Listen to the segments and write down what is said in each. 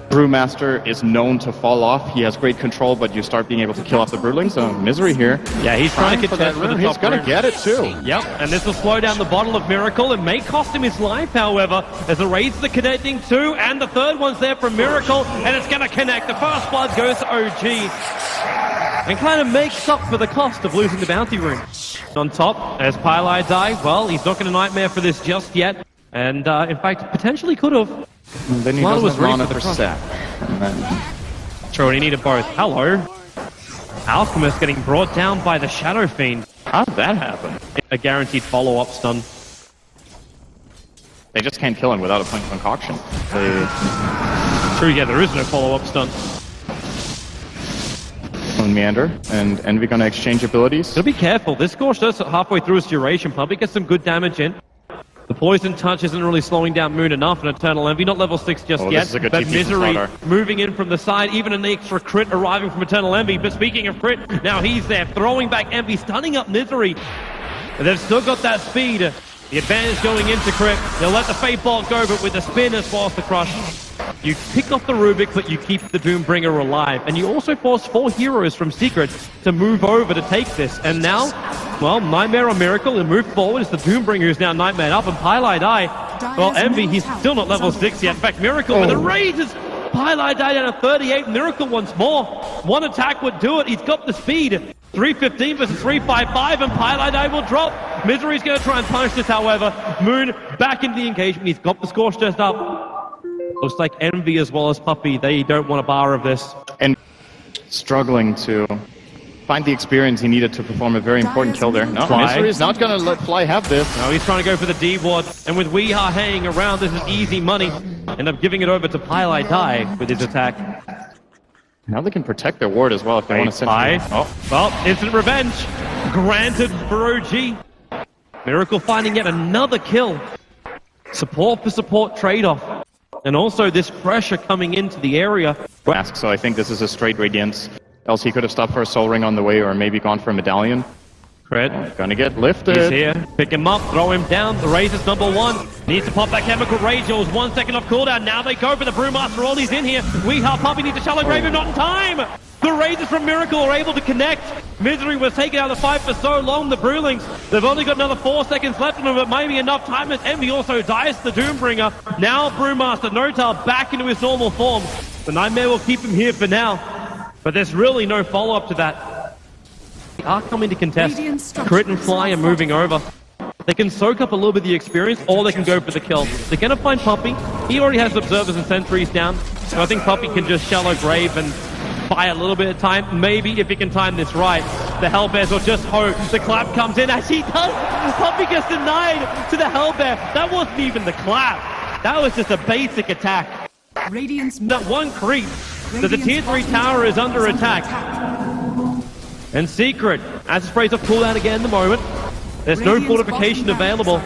Brewmaster is known to fall off. He has great control, but you start being able to kill off the Broodling, so Misery here. Yeah, he's trying to contest for the top. He's gonna get it too. Yep, and this will slow down the bottle of Miracle. It may cost him his life, however, as the Razors are connecting too, and the third one's there from Miracle, and it's gonna connect. The first blood goes to OG, and kind of makes up for the cost of losing the bounty rune. On top, as Pylai die, well, he's not gonna Nightmare for this just yet, and in fact, potentially could have. And then he doesn't have mana for sap. True, and he needed both. Hello. Alchemist getting brought down by the Shadow Fiend. How did that happen? A guaranteed follow-up stun. They just can't kill him without a point of concoction. True, yeah, there is no follow-up stun. Meander and Envy gonna exchange abilities. So be careful. This Scorch does halfway through its duration. Probably gets some good damage in. The Poison Touch isn't really slowing down Moon enough, and Eternal Envy, not level 6 just yet, this is a good but TP Misery slaughter. moving in from the side, even an extra crit arriving from Eternal Envy. But speaking of crit, now he's there, throwing back Envy, stunning up Misery. And they've still got that speed. The advantage going into crit. They'll let the Fate Bolt go, but with the spin as well as the crush. You pick off the Rubik, but you keep the Doombringer alive. And you also force 4 heroes from Secret to move over to take this. And now, well, Nightmare on Miracle and move forward. It's the Doombringer who's now Nightmare up, and Pylai die. Well, Envy, he's still not level 6 yet. In fact, Miracle with the Razors. Pylai died down at 38. Miracle once more. One attack would do it. He's got the speed. 315 versus 355, and Pylai die will drop. Misery's going to try and punish this, however. Moon back into the engagement. He's got the Scorch Test up. Looks like Envy as well as Puppey, they don't want a bar of this. And struggling to find the experience he needed to perform a very important kill there. No, Misery is not going to let Fly have this. No, he's trying to go for the D ward, and with Weeha hanging around, this is easy money. End up giving it over to Pylai die with his attack. Now they can protect their ward as well if they want to send him. Oh, well, instant revenge. Granted for OG. Miracle finding yet another kill. Support for support trade-off. And also this pressure coming into the area. So I think this is a straight Radiance. Else he could have stopped for a Soul Ring on the way, or maybe gone for a Medallion. Crit. Gonna get lifted. He's here. Pick him up, throw him down. The Razor's #1. Needs to pop that Chemical Rage. It was 1 second off cooldown. Now they go for the Brewmaster. All he's in here. Weeha Puppey needs to Shallow Grave him, not in time. The Razors from Miracle are able to connect. Misery was taken out of the fight for so long. The Brewlings, they've only got another 4 seconds left in them, but maybe enough time as Envy also dies to the Doombringer. Now Brewmaster, Notal back into his normal form. The Nightmare will keep him here for now, but there's really no follow-up to that. They are coming to contest. Crit and Fly are moving over. They can soak up a little bit of the experience, or they can go for the kill. They're going to find Puppey. He already has Observers and Sentries down, so I think Puppey can just Shallow Grave and buy a little bit of time. Maybe if he can time this right, the Hellbears will just hope the clap comes in as he does. Puppey gets denied to the Hellbear. That wasn't even the clap. That was just a basic attack. That one creep. So the tier 3 tower is under attack. And Secret, as it sprays off cooldown again in the moment. There's no fortification available.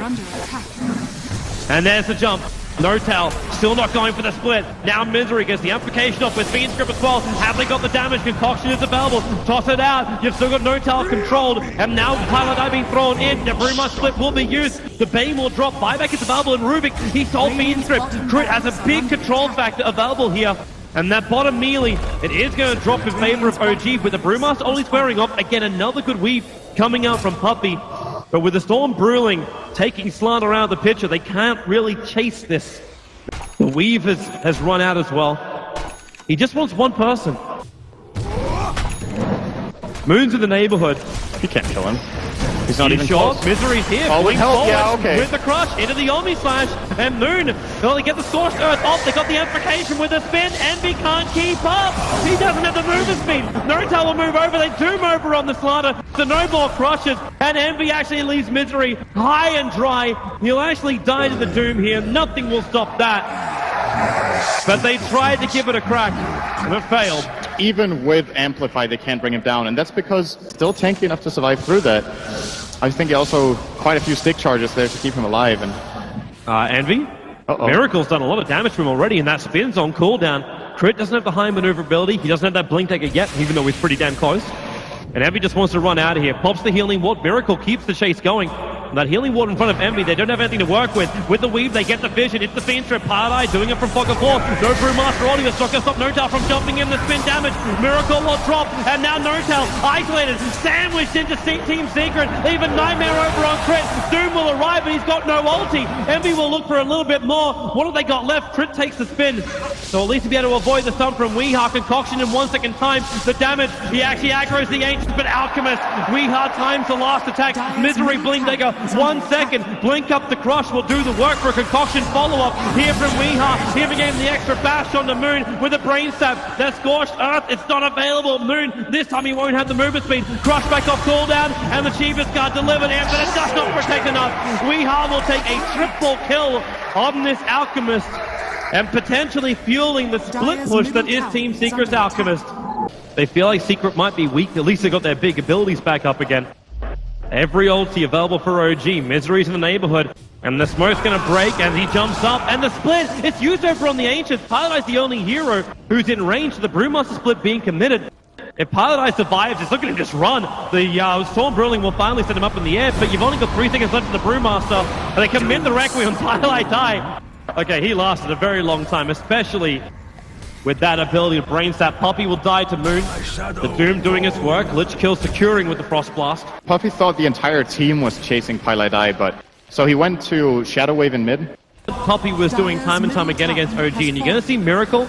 And there's the jump. Notal still not going for the split. Now Misery gets the amplification off with Fiend's Grip as well. Have they got the damage? Concoction is available. Toss it out. You've still got Notal controlled. And now Pylai being thrown in. The Bruma split will be used. The Bane will drop. Buyback is available. And Rubik, he sold Fiend's Grip. Crit has a big control factor available here. And that bottom melee, it is going to drop in favor of OG with the Brewmaster only squaring off. Again, another good weave coming out from Puppey. But with the Storm Brewling taking slant around the picture, they can't really chase this. The weave has run out as well. He just wants one person. Moon's in the neighborhood. He can't kill him. He's not even short. close. Misery's here. Oh, with help, yeah, okay. With the crush into the Omni Slash. And Moon, well, they get the Scorched Earth off. They got the amplification with the spin. Envy can't keep up. He doesn't have the movement speed. Notal will move over. They doom over on the slider. So no more crushes. And Envy actually leaves Misery high and dry. He'll actually die to the doom here. Nothing will stop that. But they tried to give it a crack, and it failed. Even with Amplify, they can't bring him down, and that's because still tanky enough to survive through that. I think also quite a few stick charges there to keep him alive. And Envy? Miracle's done a lot of damage to him already, and that spin's on cooldown. Crit doesn't have the high maneuverability. He doesn't have that blink dagger yet, even though he's pretty damn close. And Envy just wants to run out of here. Pops the healing ward. Miracle keeps the chase going. That healing ward in front of Envy, they don't have anything to work with. With the weave, they get the vision. It's the Fiend Strip. Pilot doing it from Fog of War. No Brewmaster Audio. It's not going to stop Notel from jumping in the spin damage. Miracle will drop. And now Notel isolated, sandwiched into Team Secret. Even Nightmare over on Crit. Doom will arrive, but he's got no ulti. Envy will look for a little bit more. What have they got left? Crit takes the spin. So at least to be able to avoid the stun from Weehaw. Concoction in 1 second time. The damage, he actually aggroes the Ancients, but Alchemist. Weehaw times the last attack. Misery Blink Dagger, 1 second. Blink up the crush will do the work for a Concoction follow-up. Here from Weehaw, giving him the extra bash on the Moon with a brain stab. That Scorched Earth, it's not available. Moon, this time he won't have the movement speed. Crush back off cooldown, and the Chivas Guard delivered him, but it does not protect enough. Weehaw will take a triple kill on this Alchemist, and potentially fueling the split push that is Team Secret's Alchemist. They feel like Secret might be weak, at least they got their big abilities back up again. Every ulti available for OG, Misery's in the neighborhood, and the smoke's gonna break as he jumps up, and the split, it's used over on the Ancients. Pilot's the only hero who's in range to the Brewmaster split being committed. If Pilot survives, it's looking to just run. The Storm Brawling will finally set him up in the air, but you've only got 3 seconds left for the Brewmaster, and they commit the Requiem. Pilot die. Okay, he lasted a very long time, especially with that ability to brain sap. Puppey will die to Moon. The Doom doing his work. Lich Kill securing with the Frost Blast. Puppey thought the entire team was chasing Pilot, but so he went to Shadow Wave in mid. Puppey was doing time and time again against OG, and you're going to see Miracle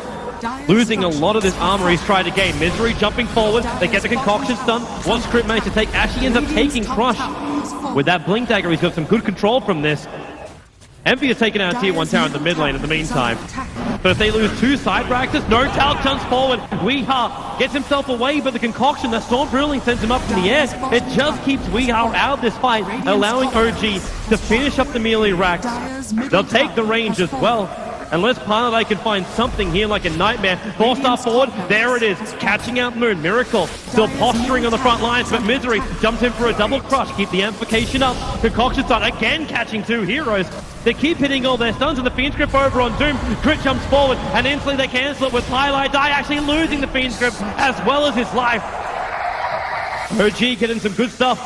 losing a lot of this armor he's tried to gain. Misery jumping forward. They get the Concoction stun. What's Crit managed to take? Actually ends up taking Crush. With that Blink Dagger, he's got some good control from this. Envy has taken out Tier 1 tower in the mid lane in the meantime. But if they lose 2 side Braxes, Notal jumps forward. Weehaw gets himself away, but the Concoction, that Storm Drilling sends him up in the air. It just keeps Weehaw out of this fight, allowing OG to finish up the melee racks. They'll take the range as well. Unless Pilot can find something here like a Nightmare. 4-star forward, there it is. Catching out Moon. Miracle still posturing on the front lines, but Misery jumps in for a double crush. Keep the amplification up. Concoction stun again catching 2 heroes. They keep hitting all their stuns, and the Fiend Grip over on Doom. Crit jumps forward, and instantly they cancel it with Pilot Die actually losing the Fiend Grip as well as his life. OG getting some good stuff.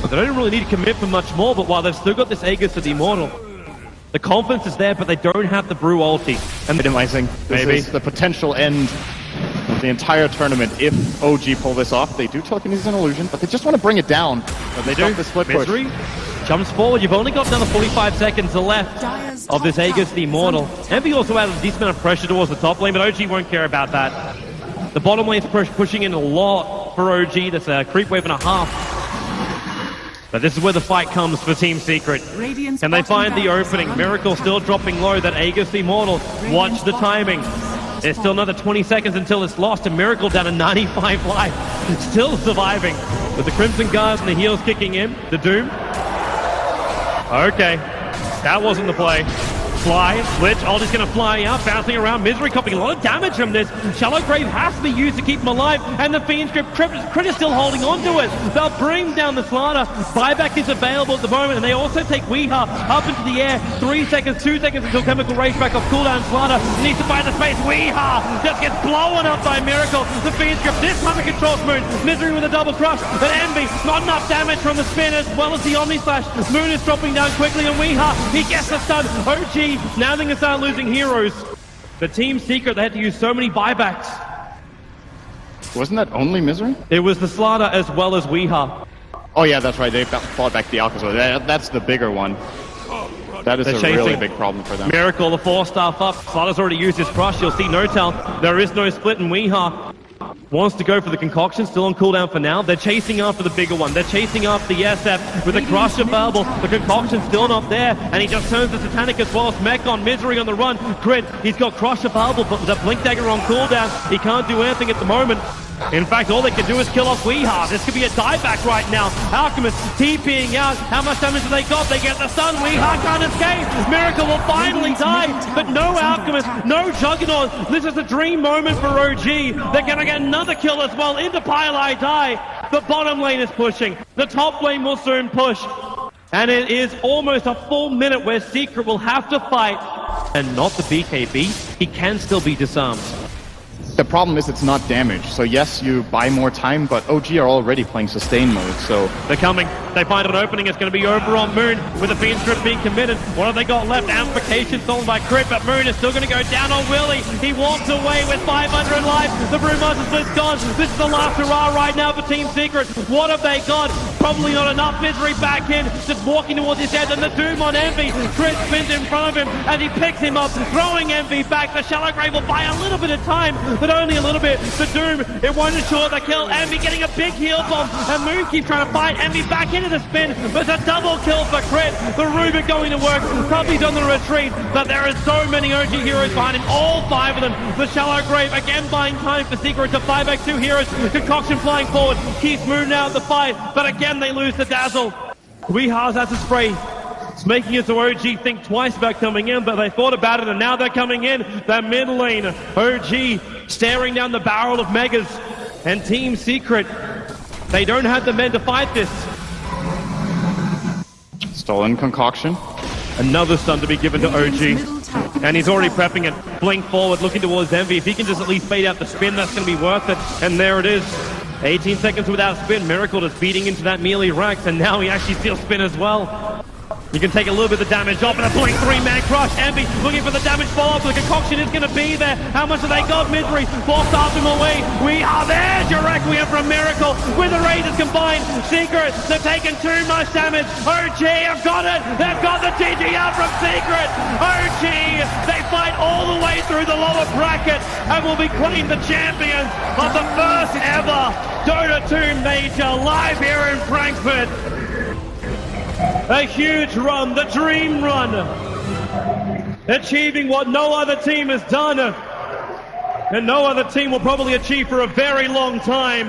But they don't really need to commit for much more, but while they've still got this Aegis of the Immortal, the confidence is there, but they don't have the Brew ulti. And minimizing maybe the potential end of the entire tournament if OG pull this off. They do telekinesis and illusion, but they just want to bring it down. But they do. The split Misery push. Jumps forward. You've only got another 45 seconds left of this Aegis the Immortal. Envy also added a decent amount of pressure towards the top lane, but OG won't care about that. The bottom lane's pushing in a lot for OG. That's a creep wave and a half. But this is where the fight comes for Team Secret. And they find the opening. Miracle still dropping low. That Aegis Immortal. Watch the timing. There's still another 20 seconds until it's lost. And Miracle down to 95 life. Still surviving. With the Crimson Guards and the heals kicking in. The Doom. Okay. That wasn't the play. Fly, Lich, all just gonna fly out, bouncing around. Misery copying a lot of damage from this. Shallow Grave has to be used to keep him alive, and the Fiend Grip, Crit is still holding on to it. They'll bring down the Slaughter. Buyback is available at the moment, and they also take Weehaw up into the air. 3 seconds, 2 seconds until Chemical Rage back off cooldown. Slaughter needs to find the space. Weehaw just gets blown up by Miracle. The Fiend Grip, this time it controls Moon. Misery with a double crush, but Envy, not enough damage from the spin as well as the Omni Slash. Moon is dropping down quickly, and Weehaw, he gets the stun. OG now they're going to start losing heroes. The Team Secret, they had to use so many buybacks. Wasn't that only Misery? It was the Slaughter as well as Weehaw. Oh yeah, that's right. They fought back the Alcazar. That's the bigger one. That is a really big problem for them. Miracle, the 4-star up. Slaughter's already used his crush. You'll see Notel. There is no split, and Weehaw wants to go for the Concoction, still on cooldown for now. They're chasing after the bigger one. They're chasing after the SF with the Crush available. The Concoction's still not there, and he just turns the Satanic as well as Mech on Misery on the run. Crit, he's got Crush available, but with a Blink Dagger on cooldown, he can't do anything at the moment. In fact, all they can do is kill off Weehaw. This could be a dieback right now. Alchemist TPing out. How much damage have they got? They get the stun. Weehaw can't escape. Miracle will finally die, but no Alchemist, no Juggernaut. This is a dream moment for OG. They're going to get another kill as well into Pile Die. The bottom lane is pushing. The top lane will soon push. And it is almost a full minute where Secret will have to fight. And not the BKB. He can still be disarmed. The problem is it's not damage. So yes, you buy more time, but OG are already playing sustain mode, so... They're coming. They find an opening. It's going to be over on Moon with the Fiend Strip being committed. What have they got left? Amplification stolen by Crit, but Moon is still going to go down on Willie. He walks away with 500 life. The Brewmaster Split's gone. This is the last hurrah right now for Team Secret. What have they got? Probably not enough. Misery back in, just walking towards his head, and the Doom on Envy. Crit spins in front of him, and he picks him up, throwing Envy back. The Shallow Grave will buy a little bit of time, but only a little bit. The Doom, it won't ensure the kill. Envy getting a big heal bomb, and Moon keeps trying to fight Envy back into the spin, but it's a double kill for Crit. The Rubik going to work. Puppy's on the retreat, but there are so many OG heroes behind him, all 5 of them. The Shallow Grave again buying time for Secret to 5x2 heroes. Concoction flying forward, keeps Moon out of the fight, but again they lose the Dazzle. Weehas has a spray. It's making it so OG think twice about coming in, but they thought about it and now they're coming in. The mid lane, OG staring down the barrel of Megas, and Team Secret, they don't have the men to fight this. Stolen Concoction. Another stun to be given to OG, and he's already prepping it. Blink forward, looking towards Envy. If he can just at least fade out the spin, that's going to be worth it. And there it is. 18 seconds without spin. Miracle just beating into that melee Rex, and now he actually steals spin as well. You can take a little bit of the damage off, and a blink 3-man crush. Envy looking for the damage follow-up. The Concoction is going to be there. How much have they got? Misery forced off him away. We are there. Requiem from Miracle with the Raiders combined. Secret, they've taken too much damage. OG have got it. They've got the TGR from Secret. OG, they fight all the way through the lower bracket and will be claimed the champions of the first ever Dota2 major live here in Frankfurt. A huge run, the dream run, achieving what no other team has done, and no other team will probably achieve for a very long time.